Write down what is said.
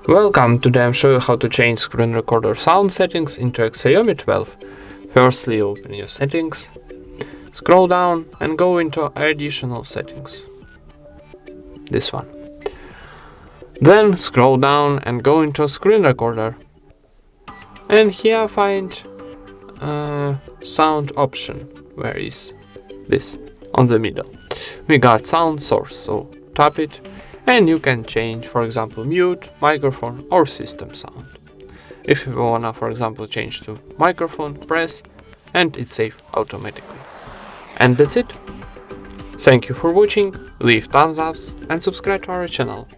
Welcome, today I'm showing you how to change screen recorder sound settings into a Xiaomi 12. Firstly, open your settings, scroll down and go into additional settings. This one. Then scroll down and go into screen recorder. And here find sound option. Where is this? On the middle. We got sound source, so tap it. And you can change, for example, mute, microphone or system sound. If you wanna, for example, change to microphone, press and it's saved automatically. And that's it. Thank you for watching, leave thumbs ups and subscribe to our channel.